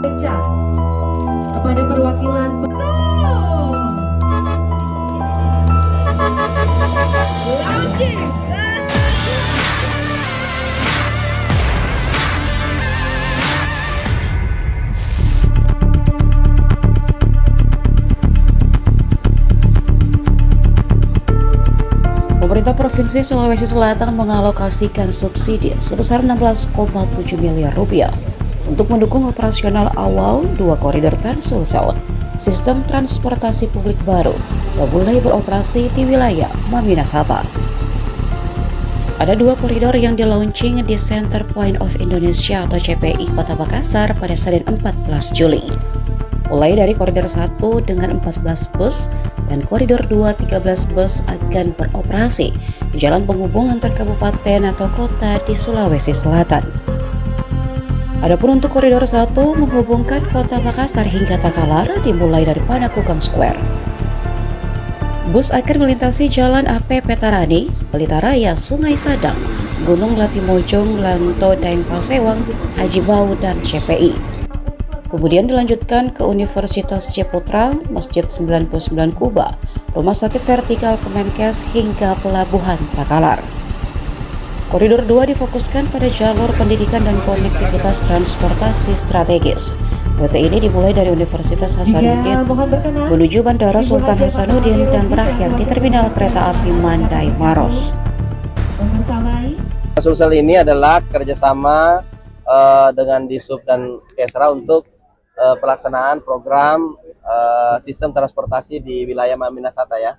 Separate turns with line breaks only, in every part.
Pecah kepada perwakilan
Pemerintah Provinsi Sulawesi Selatan mengalokasikan subsidi sebesar 16,7 miliar rupiah untuk mendukung operasional awal 2 koridor Trans-Sulsel, sistem transportasi publik baru yang mulai beroperasi di wilayah Maminasata. Ada 2 koridor yang di-launching di Center Point of Indonesia atau CPI Kota Makassar pada Senin 14 Juli. Mulai dari koridor 1 dengan 14 bus dan koridor 2 13 bus akan beroperasi di jalan penghubung antar kabupaten atau kota di Sulawesi Selatan. Adapun untuk koridor 1 menghubungkan Kota Makassar hingga Takalar dimulai dari Panakukang Square. Bus akan melintasi Jalan AP Petarani, Pelita Raya, Sungai Sadang, Gunung Latimojong, Lanto, Daeng Palsewang, Haji Bau, dan CPI. Kemudian dilanjutkan ke Universitas Ciputra, Masjid 99 Kuba, Rumah Sakit Vertikal Kemenkes hingga Pelabuhan Takalar. Koridor 2 difokuskan pada jalur pendidikan dan konektivitas transportasi strategis. Rute ini dimulai dari Universitas Hasanuddin menuju Bandara Sultan Hasanuddin dan berakhir di Terminal Kereta Api Mandai Maros.
Sulsel ini adalah kerjasama dengan Disub dan Kesra untuk pelaksanaan program sistem transportasi di wilayah Maminasata ya.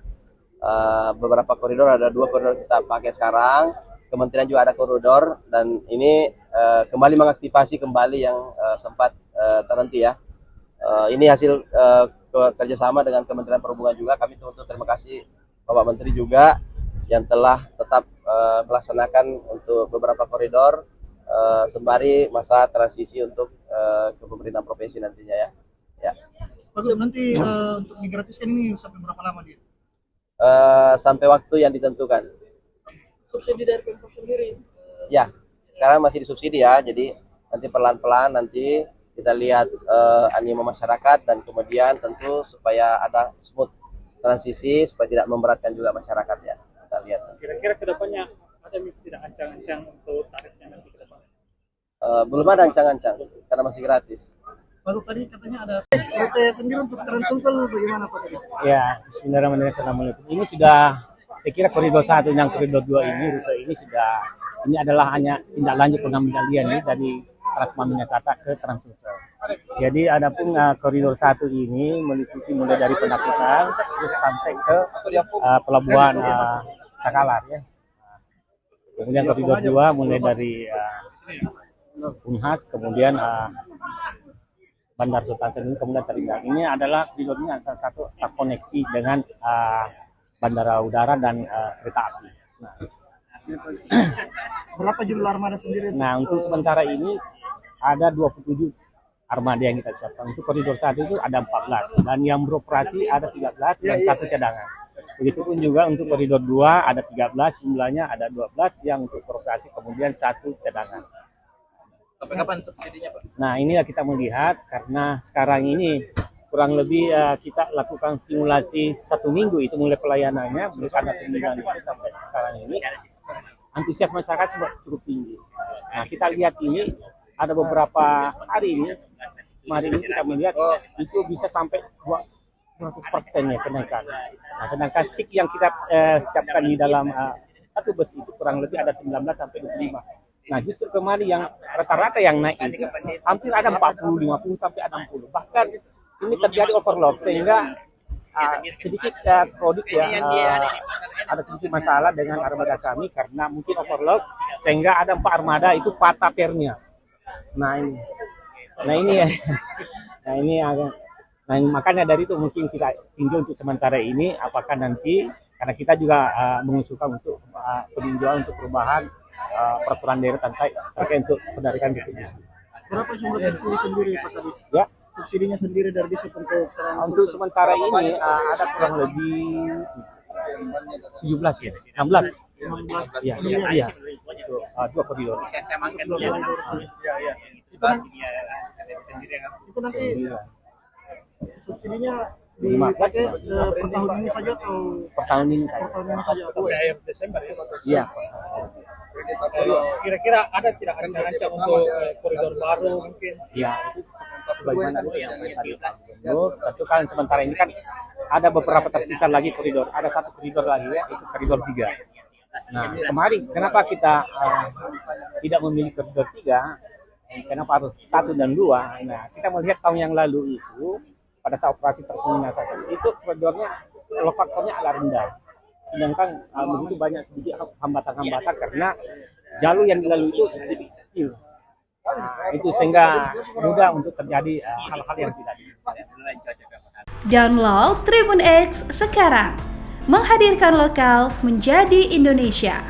Beberapa koridor, ada 2 koridor kita pakai sekarang. Kementerian juga ada koridor dan ini kembali mengaktifasi kembali yang sempat terhenti ya. Ini hasil kerjasama dengan Kementerian Perhubungan juga. Kami turut terima kasih Bapak Menteri juga yang telah tetap melaksanakan untuk beberapa koridor sembari masa transisi untuk ke pemerintahan provinsi nantinya ya. Ya.
Maksud nanti untuk digratiskan ini sampai berapa lama dia?
Sampai waktu yang ditentukan.
Subsidi dari Pemprov sendiri?
Ya, sekarang masih disubsidi ya. Jadi nanti pelan-pelan nanti kita lihat animo masyarakat dan kemudian tentu supaya ada smooth transisi supaya tidak memberatkan juga masyarakat ya. Kita lihat.
Kira-kira kedepannya masa tidak ancang-ancang untuk tarifnya nanti ke depan?
Belum ada ancang-ancang karena masih gratis.
Baru tadi katanya ada rute sendiri untuk Trans-Sulsel, bagaimana Pak Kadis?
Ya, bismillahirrahmanirrahim. Assalamualaikum. Ini sudah, saya kira koridor 1 dan koridor 2 ini, rute ini sudah, ini adalah hanya tindak lanjut pengambilan ini dari Trans Maminasata ke Trans-Sulsel. Jadi adapun koridor 1 ini meliputi mulai dari Penaklukan terus sampai ke pelabuhan Takalar ya. Kemudian koridor 2 mulai dari Unhas, kemudian Bandar Sultan Hasanuddin, kemudian Terminal. Ini adalah koridor ini salah satu terkoneksi dengan bandara udara dan kereta api. Nah,
Berapa jumlah armada sendiri?
nah, untuk sementara ini ada 27 armada yang kita siapkan. Untuk koridor 1 itu ada 14 dan yang beroperasi ada 13 dan 1 cadangan. Begitupun juga untuk koridor 2 ada 13, jumlahnya ada 12 yang untuk beroperasi, kemudian 1 cadangan.
Sampai kapan subsidinya Pak?
Nah, inilah kita melihat karena sekarang ini kurang lebih kita lakukan simulasi 1 minggu itu mulai pelayanannya, mulai tanggal 9 itu sampai sekarang ini antusias masyarakat sudah cukup tinggi. Nah, kita lihat ini ada beberapa hari ini, kemarin ini kita melihat itu bisa sampai 200% ya kenaikan. Nah, sedangkan SIK yang kita siapkan di dalam satu bus itu kurang lebih ada 19 sampai 25. Nah, justru kemarin yang rata-rata yang naik itu hampir ada 40, 50 sampai 60. Bahkan ini terjadi overload sehingga sedikit produk ada sedikit masalah dengan armada kami karena mungkin overload sehingga ada 4 armada itu patah pernya. Nah ini makanya dari itu mungkin kita tinjau untuk sementara ini apakah nanti karena kita juga mengusulkan untuk peninjauan untuk perubahan peraturan daerah terkait untuk penarikan distribusi.
Berapa jumlah subsidi sendiri Pak Kadis?
Ya,
Subsidinya sendiri dari Disub
untuk sementara ini ada kurang lebih 17 ya, 16. Iya. Itu 2 koridor.
Saya makan dulu. Iya. Itu nanti subsidinya
15
dipakai per tahun ini saja atau
per tahun ini saja.
per tahun ini saja atau
akhir Desember ya.
Iya.
Kira-kira ada tidak rencana untuk koridor baru mungkin?
Ya, itu sebagaimana itu yang tadi Pak Gubernur. Tentu kan sementara ini kan ada beberapa tersisa lagi koridor. Ada satu koridor lagi ya, itu koridor 3. Nah, kemarin kenapa kita tidak memilih koridor 3? Kenapa harus 1 dan 2? Nah, kita melihat tahun yang lalu itu pada saat operasi Transminasa itu koridornya lokatornya agak rendah. Sedangkan begitu banyak sedikit hambatan-hambatan karena jalur yang dilalui itu sedikit kecil. Itu sehingga mudah untuk terjadi hal-hal yang tidak diinginkan.
Download Tribun X sekarang, menghadirkan lokal menjadi Indonesia.